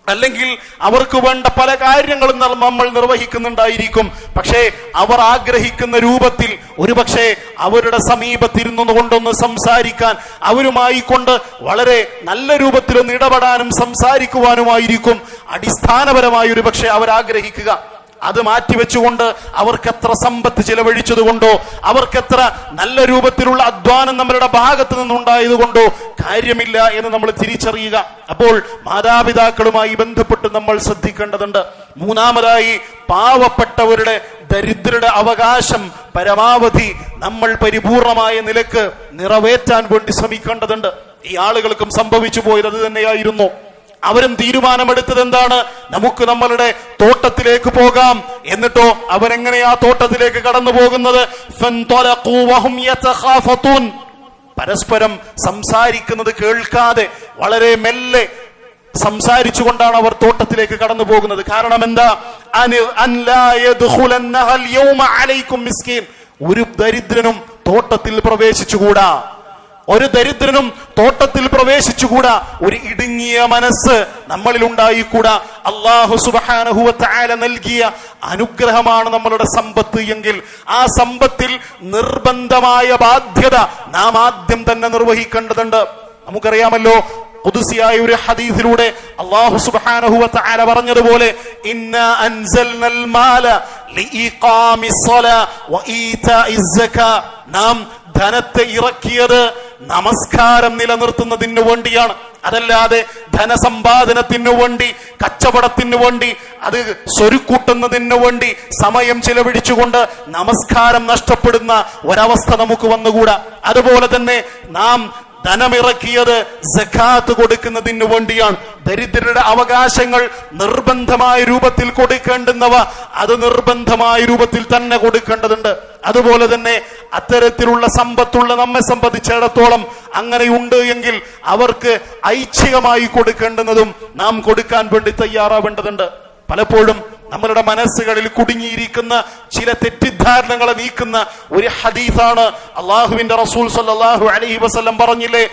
അല്ലെങ്കിൽ അവർക്ക് വേണ്ട പല കാര്യങ്ങളും നമ്മൾ നിർവഹിക്കുന്നുണ്ടായിരിക്കും. പക്ഷേ അവർ ആഗ്രഹിക്കുന്ന രൂപത്തിൽ ഒരുപക്ഷെ അവരുടെ സമീപത്തിരുന്നു കൊണ്ടൊന്ന് സംസാരിക്കാൻ, അവരുമായി കൊണ്ട് വളരെ നല്ല രൂപത്തിലൊന്ന് ഇടപെടാനും സംസാരിക്കുവാനുമായിരിക്കും അടിസ്ഥാനപരമായി ഒരുപക്ഷെ അവർ ആഗ്രഹിക്കുക. അത് മാറ്റിവെച്ചുകൊണ്ട് അവർക്കെത്ര സമ്പത്ത് ചിലവഴിച്ചതുകൊണ്ടോ അവർക്കെത്ര നല്ല രൂപത്തിലുള്ള അധ്വാനം നമ്മളുടെ ഭാഗത്ത് നിന്നുണ്ടായതുകൊണ്ടോ കാര്യമില്ല എന്ന് നമ്മൾ തിരിച്ചറിയുക. അപ്പോൾ മാതാപിതാക്കളുമായി ബന്ധപ്പെട്ട് നമ്മൾ ശ്രദ്ധിക്കേണ്ടതുണ്ട്. മൂന്നാമതായി പാവപ്പെട്ടവരുടെ, ദരിദ്രരുടെ അവകാശം പരമാവധി നമ്മൾ പരിപൂർണമായ നിലക്ക് നിറവേറ്റാൻ വേണ്ടി ശ്രമിക്കേണ്ടതുണ്ട്. ഈ ആളുകൾക്കും സംഭവിച്ചു പോയത് അത് തന്നെയായിരുന്നു. അവരും തീരുമാനമെടുത്തത് എന്താണ്? നമുക്ക് നമ്മളുടെ തോട്ടത്തിലേക്ക് പോകാം. എന്നിട്ടോ അവരെങ്ങനെയാ തോട്ടത്തിലേക്ക് കടന്നു പോകുന്നത്? പരസ്പരം സംസാരിക്കുന്നത് കേൾക്കാതെ വളരെ മെല്ലെ സംസാരിച്ചുകൊണ്ടാണ് അവർ തോട്ടത്തിലേക്ക് കടന്നു പോകുന്നത്. കാരണം എന്താ? ഒരു ദരിദ്രനും തോട്ടത്തിൽ പ്രവേശിച്ചുകൂടാ, ഒരു ദരിദ്രനും തോട്ടത്തിൽ പ്രവേശിച്ചുകൂടാ, ഒരു ഇടുങ്ങിയ മനസ്സ് നമ്മളിൽ ഉണ്ടായിക്കൂടാ. അല്ലാഹു സുബ്ഹാനഹു വ തആല നൽകിയ അനുഗ്രഹമാണ് നമ്മളുടെ സമ്പത്ത് എങ്കിൽ ആ സമ്പത്തിൽ നിർബന്ധമായ ബാധ്യത നാം ആദ്യം തന്നെ നിർവഹിക്കേണ്ടതുണ്ട്. നമുക്കറിയാമല്ലോ, ഖുദ്സിയായ ഒരു ഹദീസിലൂടെ അല്ലാഹു സുബ്ഹാനഹു വ തആല പറഞ്ഞതുപോലെ, ഇന്നാ അൻസൽനൽ മാല ലിഇഖാമിസ് സ്വലാ വ ഈതാഇസ് സകാ, നാം ധനത്തെ ഇറക്കിയത് നമസ്കാരം നിലനിർത്തുന്നതിന് വേണ്ടിയാണ്. അതല്ലാതെ ധനസമ്പാദനത്തിനു വേണ്ടി, കച്ചവടത്തിനു വേണ്ടി, അത് സ്വരുക്കൂട്ടുന്നതിനു വേണ്ടി സമയം ചിലവഴിച്ചുകൊണ്ട് നമസ്കാരം നഷ്ടപ്പെടുന്ന ഒരവസ്ഥ നമുക്ക് വന്നുകൂടാ. അതുപോലെ തന്നെ നാം ധനമിറക്കിയത് സകാത്ത് കൊടുക്കുന്നതിന് വേണ്ടിയാണ്. ദരിദ്രരുടെ അവകാശങ്ങൾ നിർബന്ധമായ രൂപത്തിൽ കൊടുക്കേണ്ടുന്നവ അത് നിർബന്ധമായ രൂപത്തിൽ തന്നെ കൊടുക്കേണ്ടതുണ്ട്. അതുപോലെ തന്നെ അത്തരത്തിലുള്ള സമ്പത്തുള്ള നമ്മെ സംബന്ധിച്ചിടത്തോളം അങ്ങനെയുണ്ട് എങ്കിൽ അവർക്ക് ഐച്ഛികമായി കൊടുക്കേണ്ടുന്നതും നാം കൊടുക്കാൻ വേണ്ടി തയ്യാറാവേണ്ടതുണ്ട്. പലപ്പോഴും നമ്മളുടെ മനസ്സുകളിൽ കുടുങ്ങിയിരിക്കുന്ന ചില തെറ്റിദ്ധാരണകളെ നീക്കുന്ന ഒരു ഹദീസാണ് അല്ലാഹുവിന്റെ റസൂൽ സല്ലല്ലാഹു അലൈഹി വസല്ലം പറഞ്ഞില്ലേ,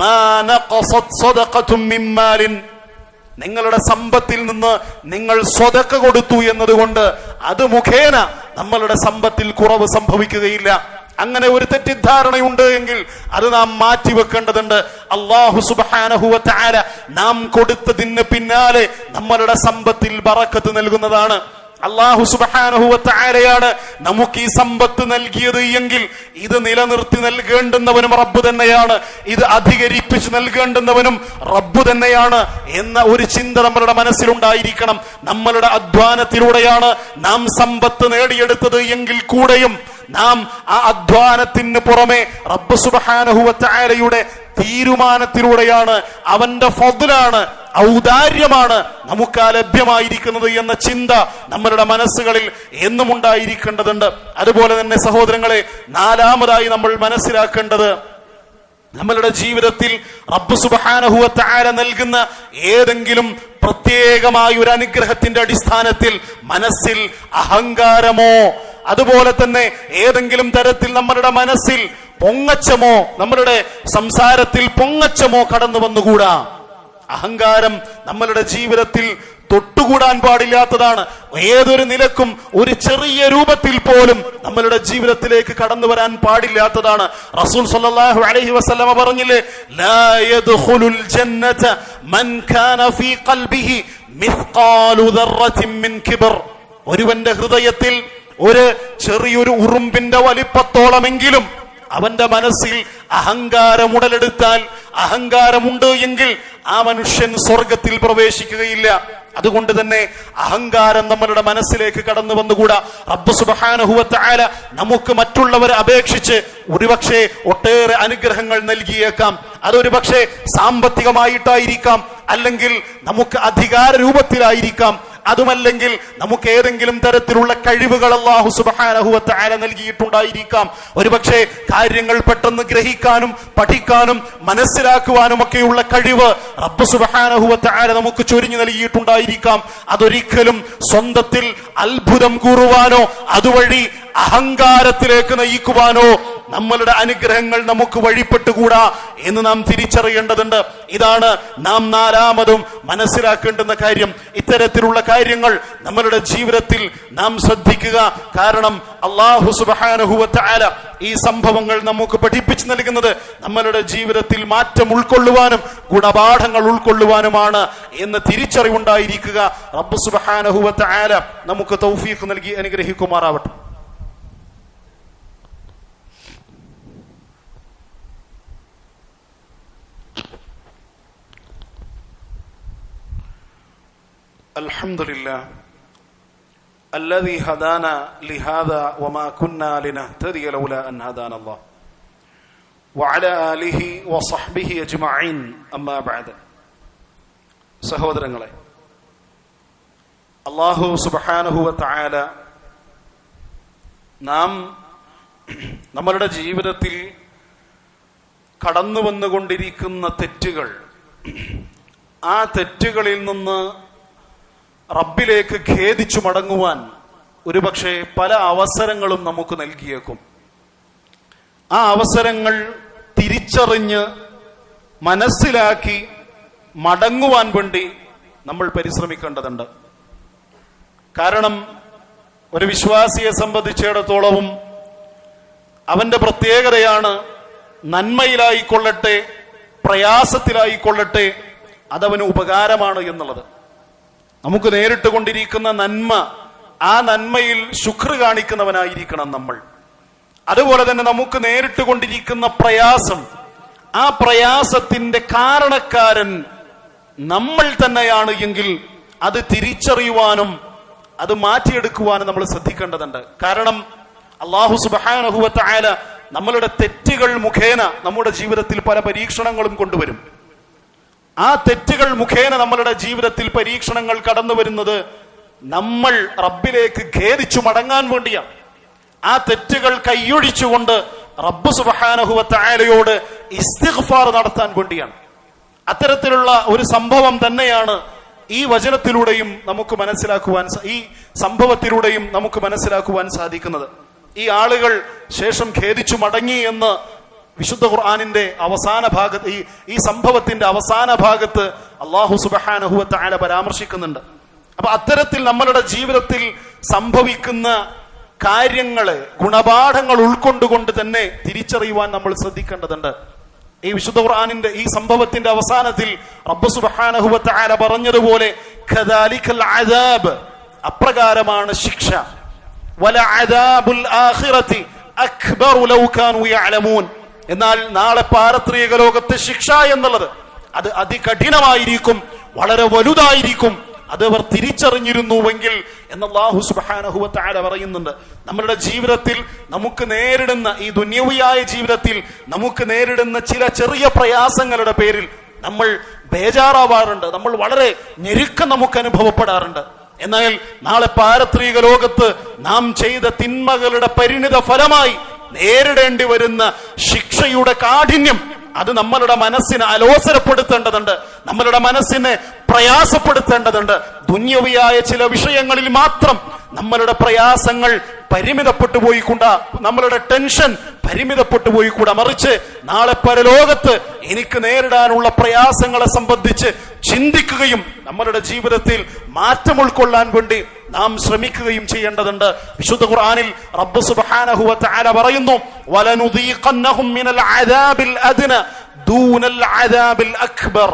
മാ നഖസത് സദഖത്തും മിൻ മാലിൻ, നിങ്ങളുടെ സമ്പത്തിൽ നിന്ന് നിങ്ങൾ സ്വതക്ക കൊടുത്തു എന്നതുകൊണ്ട് അത് മുഖേന നമ്മളുടെ സമ്പത്തിൽ കുറവ് സംഭവിക്കുകയില്ല. അങ്ങനെ ഒരു തെറ്റിദ്ധാരണയുണ്ട് എങ്കിൽ അത് നാം മാറ്റിവെക്കേണ്ടതുണ്ട്. അല്ലാഹു സുബ്ഹാനഹു വ തആല നാം കൊടുത്തതിന് പിന്നാലെ നമ്മളുടെ സമ്പത്തിൽ ബറക്കത്ത് നൽകുന്നതാണ്. അല്ലാഹു സുബ്ഹാനഹു വ തആലയാണ് നമുക്ക് ഈ സമ്പത്ത് നൽകിയത് എങ്കിൽ ഇത് നിലനിർത്തി നൽകേണ്ടുന്നവനും റബ്ബ് തന്നെയാണ്, ഇത് അധികരിപ്പിച്ച് നൽകേണ്ടുന്നവനും റബ്ബ് തന്നെയാണ് എന്ന ഒരു ചിന്ത നമ്മളുടെ മനസ്സിലുണ്ടായിരിക്കണം. നമ്മളുടെ അധ്വാനത്തിലൂടെയാണ് നാം സമ്പത്ത് നേടിയെടുത്തത് എങ്കിൽ കൂടെയും നാം ആ അധ്വാനത്തിന് പുറമെ റബ്ബ് സുബ്ഹാനഹു വ തആലയുടെ തീരുമാനത്തിലൂടെയാണ്, അവന്റെ ഫദ്ലാണ്, ഔദാര്യമാണ് നമുക്ക് ലഭ്യമായിരിക്കുന്നത് എന്ന ചിന്ത നമ്മളുടെ മനസ്സുകളിൽ എന്നും ഉണ്ടായിരിക്കേണ്ടതുണ്ട്. അതുപോലെ തന്നെ സഹോദരങ്ങളെ, നാലാമതായി നമ്മൾ മനസ്സിലാക്കേണ്ടത്, നമ്മളുടെ ജീവിതത്തിൽ റബ്ബ് സുബ്ഹാനഹു വ തആല നൽകുന്ന ഏതെങ്കിലും പ്രത്യേകമായ ഒരു അനുഗ്രഹത്തിന്റെ അടിസ്ഥാനത്തിൽ മനസ്സിൽ അഹങ്കാരമോ അതുപോലെ തന്നെ ഏതെങ്കിലും തരത്തിൽ നമ്മളുടെ മനസ്സിൽ പൊങ്ങച്ചമോ, നമ്മളുടെ സംസാരത്തിൽ പൊങ്ങച്ചമോ കടന്നു വന്നുകൂടാ. അഹങ്കാരം നമ്മളുടെ ജീവിതത്തിൽ തൊട്ടുകൂടാൻ പാടില്ലാത്തതാണ്. ഏതൊരു നിലക്കും ഒരു ചെറിയ രൂപത്തിൽ പോലും നമ്മളുടെ ജീവിതത്തിലേക്ക് കടന്നു വരാൻ പാടില്ലാത്തതാണ്. റസൂൽ സല്ലല്ലാഹു അലൈഹി വസല്ലമ പറഞ്ഞില്ലേ, ലാ യദ്ഖുലുൽ ജന്നത മൻ കാന ഫീ ഖൽബിഹി മിസ്ഖാലു ദർറത്തിൻ മിൻ കിബ്ർ. ഒരുവന്റെ ഹൃദയത്തിൽ ഒരു ചെറിയൊരു ഉറുമ്പിന്റെ വലിപ്പത്തോളമെങ്കിലും അവന്റെ മനസ്സിൽ അഹങ്കാരം ഉടലെടുത്താൽ, അഹങ്കാരമുണ്ട് എങ്കിൽ ആ മനുഷ്യൻ സ്വർഗത്തിൽ പ്രവേശിക്കുകയില്ല. അതുകൊണ്ട് തന്നെ അഹങ്കാരം നമ്മളുടെ മനസ്സിലേക്ക് കടന്നു വന്നുകൂടാ. റബ്ബ് സുബ്ഹാനഹു വ തആല നമുക്ക് മറ്റുള്ളവരെ അപേക്ഷിച്ച് ഒരുപക്ഷെ ഒട്ടേറെ അനുഗ്രഹങ്ങൾ നൽകിയേക്കാം. അതൊരു പക്ഷേ സാമ്പത്തികമായിട്ടായിരിക്കാം, അല്ലെങ്കിൽ നമുക്ക് അധികാര രൂപത്തിലായിരിക്കാം, അതുമല്ലെങ്കിൽ നമുക്ക് ഏതെങ്കിലും തരത്തിലുള്ള കഴിവുകൾ അല്ലാഹു സുബ്ഹാനഹു വ തആല നൽകിയിട്ടുണ്ടായിരിക്കാം. ഒരുപക്ഷെ കാര്യങ്ങൾ പെട്ടെന്ന് ഗ്രഹിക്കാനും പഠിക്കാനും മനസ്സിലാക്കുവാനും ഒക്കെയുള്ള കഴിവ് റബ്ബ് സുബ്ഹാനഹു വ തആല നമുക്ക് ചൊരിഞ്ഞു നൽകിയിട്ടുണ്ടായിരിക്കാം. അതൊരിക്കലും സ്വന്തത്തിൽ അത്ഭുതം കൂറുവാനോ അതുവഴി അഹങ്കാരത്തിലേക്ക് നയിക്കുവാനോ നമ്മളുടെ അനുഗ്രഹങ്ങൾ നമുക്ക് വഴിപ്പെട്ടുകൂടാ എന്ന് നാം തിരിച്ചറിയേണ്ടതുണ്ട്. ഇതാണ് നാം നാലാമതും മനസ്സിലാക്കേണ്ടുന്ന കാര്യം. ഇത്തരത്തിലുള്ള കാര്യങ്ങൾ നമ്മളുടെ ജീവിതത്തിൽ നാം ശ്രദ്ധിക്കുക. കാരണം അല്ലാഹു സുബ്ഹാനഹു വ തആല ഈ സംഭവങ്ങൾ നമുക്ക് പഠിപ്പിച്ചു നൽകുന്നത് നമ്മളുടെ ജീവിതത്തിൽ മാറ്റം ഉൾക്കൊള്ളുവാനും ഗുണപാഠങ്ങൾ ഉൾക്കൊള്ളുവാനുമാണ് എന്ന് തിരിച്ചറിവുണ്ടായിരിക്കുക. റബ്ബ് സുബ്ഹാനഹു വ തആല നമുക്ക് തൗഫീഖ് നൽകി അനുഗ്രഹിക്കുമാറാവട്ടെ. الحمد لله الذي هدانا لهذا وما كنا لنهتدي لولا أن هدانا الله وعلى آله وصحبه أجمعين أما بعد. സഹോദരങ്ങളെ, അല്ലാഹു സുബ്ഹാനഹു വ തആല നാം നമ്മളുടെ ജീവിതത്തിൽ കടന്നു വന്നുകൊണ്ടിരിക്കുന്ന തെറ്റുകൾ, ആ തെറ്റുകളിൽ നിന്ന് റബ്ബിലേക്ക് ഖേദിച്ചു മടങ്ങുവാൻ ഒരുപക്ഷെ പല അവസരങ്ങളും നമുക്ക് നൽകിയേക്കും. ആ അവസരങ്ങൾ തിരിച്ചറിഞ്ഞ് മനസ്സിലാക്കി മടങ്ങുവാൻ വേണ്ടി നമ്മൾ പരിശ്രമിക്കേണ്ടതുണ്ട്. കാരണം ഒരു വിശ്വാസിയെ സംബന്ധിച്ചിടത്തോളവും അവന്റെ പ്രത്യേകതയാണ്, നന്മയിലായിക്കൊള്ളട്ടെ പ്രയാസത്തിലായിക്കൊള്ളട്ടെ അതവന് ഉപകാരമാണ് എന്നുള്ളത്. നമുക്ക് നേരിട്ട് കൊണ്ടിരിക്കുന്ന നന്മ, ആ നന്മയിൽ ശുക്ർ കാണിക്കുന്നവനായിരിക്കണം നമ്മൾ. അതുപോലെ തന്നെ നമുക്ക് നേരിട്ട് കൊണ്ടിരിക്കുന്ന പ്രയാസം, ആ പ്രയാസത്തിന്റെ കാരണക്കാരൻ നമ്മൾ തന്നെയാണ് എങ്കിൽ അത് തിരിച്ചറിയുവാനും അത് മാറ്റിയെടുക്കുവാനും നമ്മൾ ശ്രദ്ധിക്കേണ്ടതുണ്ട്. കാരണം അല്ലാഹു സുബ്ഹാനഹു വ തആല നമ്മളുടെ തെറ്റുകൾ മുഖേന നമ്മുടെ ജീവിതത്തിൽ പല പരീക്ഷണങ്ങളും കൊണ്ടുവരും. ആ തെറ്റുകൾ മുഖേന നമ്മളുടെ ജീവിതത്തിൽ പരീക്ഷണങ്ങൾ കടന്നു വരുന്നത് നമ്മൾ റബ്ബിലേക്ക് ഖേദിച്ചു മടങ്ങാൻ വേണ്ടിയാണ്. ആ തെറ്റുകൾ കൈയൊഴിച്ചുകൊണ്ട് റബ്ബ് സുബ്ഹാനഹു വ തആലയോട് ഇസ്തിഗ്ഫാർ നടത്താൻ വേണ്ടിയാണ്. അത്തരത്തിലുള്ള ഒരു സംഭവം തന്നെയാണ് ഈ വചനത്തിലൂടെയും നമുക്ക് മനസ്സിലാക്കുവാൻ, ഈ സംഭവത്തിലൂടെയും നമുക്ക് മനസ്സിലാക്കുവാൻ സാധിക്കുന്നത്. ഈ ആളുകൾ ശേഷം ഖേദിച്ചു മടങ്ങി എന്ന് വിശുദ്ധ ഖുർആനിന്റെ അവസാന ഭാഗത്ത്, ഈ സംഭവത്തിന്റെ അവസാന ഭാഗത്ത് അല്ലാഹു സുബ്ഹാനഹു വ തആല പരാമർശിക്കുന്നുണ്ട്. അപ്പൊ അത്തരത്തിൽ നമ്മളുടെ ജീവിതത്തിൽ സംഭവിക്കുന്ന കാര്യങ്ങളെ, ഗുണപാഠങ്ങൾ ഉൾക്കൊണ്ടുകൊണ്ട് തന്നെ തിരിച്ചറിയുവാൻ നമ്മൾ ശ്രദ്ധിക്കേണ്ടതുണ്ട്. ഈ വിശുദ്ധ ഖുർആനിന്റെ ഈ സംഭവത്തിന്റെ അവസാനത്തിൽ റബ്ബ് സുബ്ഹാനഹു വ തആല പറഞ്ഞതുപോലെ ഖദാലികൽ അദാബ്, അപ്രകാരമാണ് ശിക്ഷ. വലഅദാബുൽ ആഖിറതി അക്ബറു ലൗ കാനൂ യഅലമൂൻ. എന്നാൽ നാളെ പാരത്രിക ലോകത്തെ ശിക്ഷ എന്നുള്ളത് അത് അതികഠിനമായിരിക്കും, വളരെ വലുതായിരിക്കും. അത് അവർ തിരിച്ചറിഞ്ഞിരുന്നുവെങ്കിൽ എന്ന് അല്ലാഹു സുബ്ഹാനഹു വ തആല പറയുന്നുണ്ട്. നമ്മുടെ ജീവിതത്തിൽ നമുക്ക് നേരിടുന്ന ഈ ദുനിയവിയായ ജീവിതത്തിൽ നമുക്ക് നേരിടുന്ന ചില ചെറിയ പ്രയാസങ്ങളുടെ പേരിൽ നമ്മൾ ബേജാറാവാറുണ്ട്, നമ്മൾ വളരെ ഞെരുക്കം നമുക്ക് അനുഭവപ്പെടാറുണ്ട്. എന്നാൽ നാളെ പാരത്രിക ലോകത്ത് നാം ചെയ്ത തിന്മകളുടെ പരിണിത ഫലമായി നേരിടേണ്ടി വരുന്ന ശിക്ഷയുടെ കാഠിന്യം അത് നമ്മളുടെ മനസ്സിനെ അലോസരപ്പെടുത്തേണ്ടതുണ്ട്, നമ്മളുടെ മനസ്സിനെ പ്രയാസപ്പെടുത്തേണ്ടതുണ്ട്. ദുന്യവിയായ ചില വിഷയങ്ങളിൽ മാത്രം നമ്മളുടെ പ്രയാസങ്ങൾ പരിമിതപ്പെട്ടു പോയിക്കൂടാ, നമ്മളുടെ ടെൻഷൻ പരിമിതപ്പെട്ടു പോയിക്കൂടാ. മറിച്ച് നാളെ പരലോകത്ത് എനിക്ക് നേരിടാനുള്ള പ്രയാസങ്ങളെ സംബന്ധിച്ച് ചിന്തിക്കുകയും നമ്മളുടെ ജീവിതത്തിൽ മാറ്റം ഉൾക്കൊള്ളാൻ വേണ്ടി നാം ശ്രമിക്കുകയും ചെയ്യേണ്ടതുണ്ട്. വിശുദ്ധ ഖുർആനിൽ റബ്ബ് സുബ്ഹാനഹു വ തആല പറയുന്നു, വലനുദീഖന്നഹും മിനൽ അദാബിൽ അദ്ന ദൂനൽ അദാബിൽ അക്ബർ.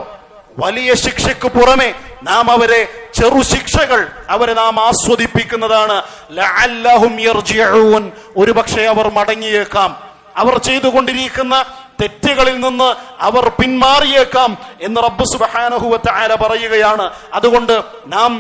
വലിയ ശിക്ഷയ്ക്ക് പുറമെ നാം അവരെ ചെറു ശിക്ഷകൾ അവരെ നാം ആസ്വദിപ്പിക്കുന്നതാണ്. ലഅല്ലഹും യർജിഊൻ. ഒരുപക്ഷെ അവർ മടങ്ങിയേക്കാം, അവർ ചെയ്തുകൊണ്ടിരിക്കുന്ന തെറ്റുകളിൽ നിന്ന് അവർ പിന്മാറിയേക്കാം എന്ന് റബ്ബ് സുബ്ഹാനഹു വ തആല പറയുകയാണ്. അതുകൊണ്ട് നാം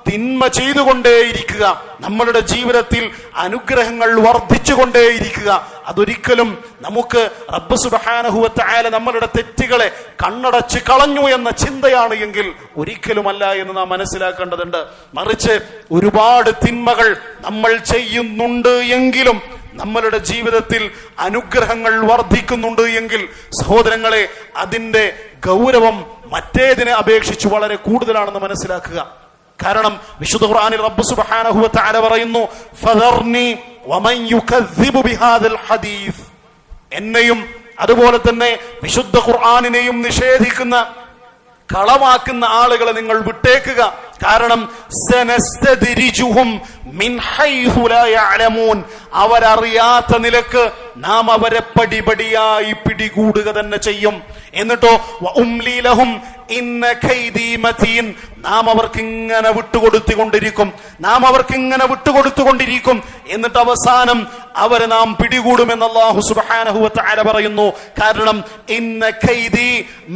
തിന്മ ചെയ്തുകൊണ്ടേയിരിക്കുക, നമ്മളുടെ ജീവിതത്തിൽ അനുഗ്രഹങ്ങൾ വർദ്ധിച്ചുകൊണ്ടേയിരിക്കുക. അതൊരിക്കലും നമുക്ക് റബ്ബ് സുബ്ഹാനഹു വ തആല നമ്മളുടെ തെറ്റുകളെ കണ്ണടച്ച് കളഞ്ഞു എന്ന ചിന്തയാണ് എങ്കിൽ ഒരിക്കലുമല്ല എന്ന് നാം മനസ്സിലാക്കേണ്ടതുണ്ട്. മറിച്ച് ഒരുപാട് തിന്മകൾ നമ്മൾ ചെയ്യുന്നുണ്ട് എങ്കിലും നമ്മളുടെ ജീവിതത്തിൽ അനുഗ്രഹങ്ങൾ വർദ്ധിക്കുന്നുണ്ട് എങ്കിൽ സഹോദരങ്ങളെ, അതിന്റെ ഗൗരവം മറ്റേതിനെ അപേക്ഷിച്ച് വളരെ കൂടുതലാണെന്ന് മനസ്സിലാക്കുക. കാരണം വിശുദ്ധ ഖുർആനിൽ റബ്ബ് സുബ്ഹാനഹു വ തആല പറയുന്നു, ഫദർനി വമൻ യുകദ്ദിബു ബിഹാദൽ ഹദീസ്. എന്നെയും അതുപോലെ തന്നെ വിശുദ്ധ ഖുർആനിനെയും നിഷേധിക്കുന്ന, കളവാക്കുന്ന ആളുകളെ നിങ്ങൾ വിട്ടേക്കുക. കാരണം സനസ്തദ്രിജുഹും മിൻ ഹൈസു ലാ യഅലമൂൻ. അവരറിയാത്ത നിലക്ക് നാം അവരെ പടിപടിയായി പിടികൂടുക തന്നെ ചെയ്യും. എന്നിട്ടോ വഉംലി ലഹും ഇന്ന കൈദി മതീൻ. നാം അവർക്ക് ഇങ്ങനെ വിട്ടുകൊടുത്തുകൊണ്ടിരിക്കും, എന്നിട്ട് അവസാനം അവരെ നാം പിടികൂടുമെന്ന് അല്ലാഹു സുബ്ഹാനഹു വ തആല പറയുന്നു. കാരണം ഇന്ന കൈദി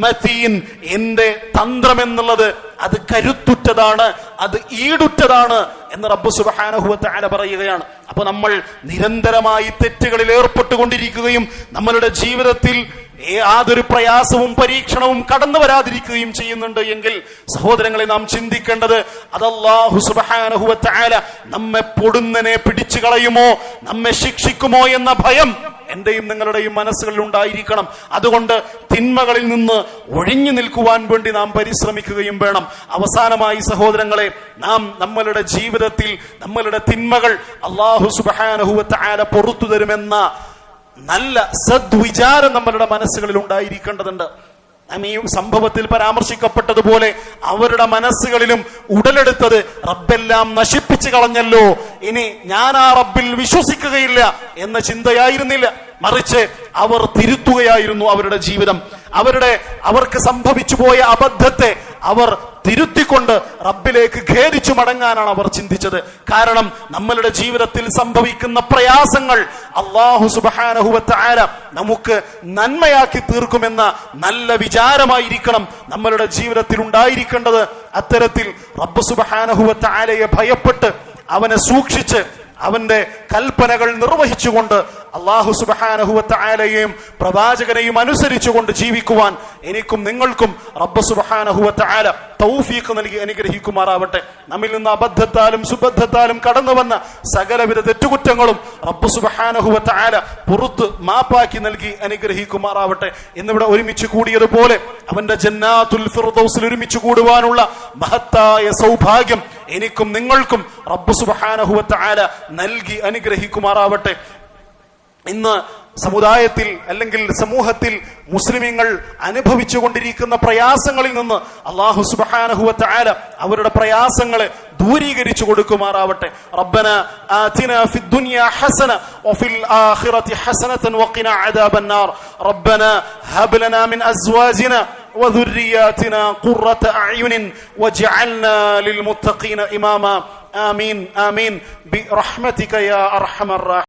മതീൻ, എന്റെ തന്ത്രം എന്നുള്ളത് അത് കരുത്തുറ്റതാണ്, അത് ഈടുറ്റതാണ് എന്ന് റബ്ബ് സുബ്ഹാനഹു വ തആല പറയുകയാണ്. അപ്പൊ നമ്മൾ നിരന്തരമായി തെറ്റുകളിൽ ഏർപ്പെട്ടുകൊണ്ടിരിക്കുകയും നമ്മളുടെ ജീവിതത്തിൽ യാതൊരു പ്രയാസവും പരീക്ഷണവും കടന്നു വരാതിരിക്കുകയും ചെയ്യുന്നുണ്ട് എങ്കിൽ സഹോദരങ്ങളെ, നാം ചിന്തിക്കേണ്ടത് അത് അല്ലാഹു സുബ്ഹാനഹു വ തആല നമ്മെ പൊടുന്നനെ പിടിച്ചു കളയുമോ, നമ്മെ ശിക്ഷിക്കുമോ എന്ന ഭയം എന്റെയും നിങ്ങളുടെയും മനസ്സുകളിൽ ഉണ്ടായിരിക്കണം. അതുകൊണ്ട് തിന്മകളിൽ നിന്ന് ഒഴിഞ്ഞു നിൽക്കുവാൻ വേണ്ടി നാം പരിശ്രമിക്കുകയും വേണം. അവസാനമായി സഹോദരങ്ങളെ, നാം നമ്മളുടെ ജീവിതത്തിൽ നമ്മളുടെ തിന്മകൾ അല്ലാഹു സുബ്ഹാനഹു വ തആല പുറത്തു തരുമെന്ന നല്ല സദ്വിചാരം നമ്മളുടെ മനസ്സുകളിൽ ഉണ്ടായിരിക്കേണ്ടതുണ്ട്. നാം ഈ സംഭവത്തിൽ പരാമർശിക്കപ്പെട്ടതുപോലെ അവരുടെ മനസ്സുകളിലും ഉടലെടുത്തത് റബ്ബെല്ലാം നശിപ്പിച്ചു കളഞ്ഞല്ലോ, ഇനി ഞാൻ ആ റബ്ബിൽ വിശ്വസിക്കുകയില്ല എന്ന ചിന്തയായിരുന്നില്ല. മറിച്ച് അവർ തിരുത്തുകയായിരുന്നു അവരുടെ ജീവിതം. അവർക്ക് സംഭവിച്ചു പോയ അബദ്ധത്തെ അവർ തിരുത്തിക്കൊണ്ട് റബ്ബിലേക്ക് ഖേദിച്ചു മടങ്ങാനാണ് അവർ ചിന്തിച്ചത്. കാരണം നമ്മളുടെ ജീവിതത്തിൽ സംഭവിക്കുന്ന പ്രയാസങ്ങൾ അല്ലാഹു സുബ്ഹാനഹു വ തആല നമുക്ക് നന്മയാക്കി തീർക്കുമെന്ന നല്ല വിചാരമായിരിക്കണം നമ്മളുടെ ജീവിതത്തിൽ ഉണ്ടായിരിക്കേണ്ടത്. അത്തരത്തിൽ റബ്ബ് സുബ്ഹാനഹു വ തആലയെ ഭയപ്പെട്ട് അവനെ സൂക്ഷിച്ച് അവന്റെ കൽപ്പനകൾ നിർവഹിച്ചുകൊണ്ട് അല്ലാഹു സുബ്ഹാനഹു വ തആലയെയും പ്രവാചകനെയും അനുസരിച്ചുകൊണ്ട് ജീവിക്കുവാൻ എനിക്കും നിങ്ങൾക്കും റബ്ബ് സുബ്ഹാനഹു വ തആല തൗഫീഖ് നൽകി അനുഗ്രഹിക്കുമാറാവട്ടെ. നമ്മിൽ നിന്ന് അബദ്ധത്താലും സുബദ്ധത്താലും കടന്നു വന്ന സകലവിധ തെറ്റുകുറ്റങ്ങളും റബ്ബ് സുബ്ഹാനഹു വ തആല പുറത്ത് മാപ്പാക്കി നൽകി അനുഗ്രഹിക്കുമാറാവട്ടെ. എന്നിവിടെ ഒരുമിച്ച് കൂടിയതുപോലെ അവന്റെ ജന്നാത്തുൽ ഫിർദൗസിൽ ഒരുമിച്ച് കൂടുവാനുള്ള മഹത്തായ സൗഭാഗ്യം എനിക്കും നിങ്ങൾക്കും റബ്ബ് സുബ്ഹാനഹു വ തആല നൽകി അനുഗ്രഹിക്കുമാറാവട്ടെ. ഇന്ന് സമുദായത്തിൽ അല്ലെങ്കിൽ സമൂഹത്തിൽ മുസ്ലിമീങ്ങൾ അനുഭവിച്ചു കൊണ്ടിരിക്കുന്ന പ്രയാസങ്ങളിൽ നിന്ന് അല്ലാഹു സുബ്ഹാനഹു വ തആല അവരുടെ പ്രയാസങ്ങളെ ദൂരീകരിച്ചു കൊടുക്കുമാറാവട്ടെ. റബ്ബന ആതിനാ ഫിദ് ദുനിയ ഹസന വഫിൽ ആഖിറതി ഹസനതൻ വഖിനാ അദാബന്നാർ. റബ്ബന ഹബ് ലനാ മിൻ അസ്വാജിനാ وذرياتنا قرة أعين واجعلنا للمتقين إماما. ആമീൻ ആമീൻ ബിറഹ്മതിക യാ അർഹമർ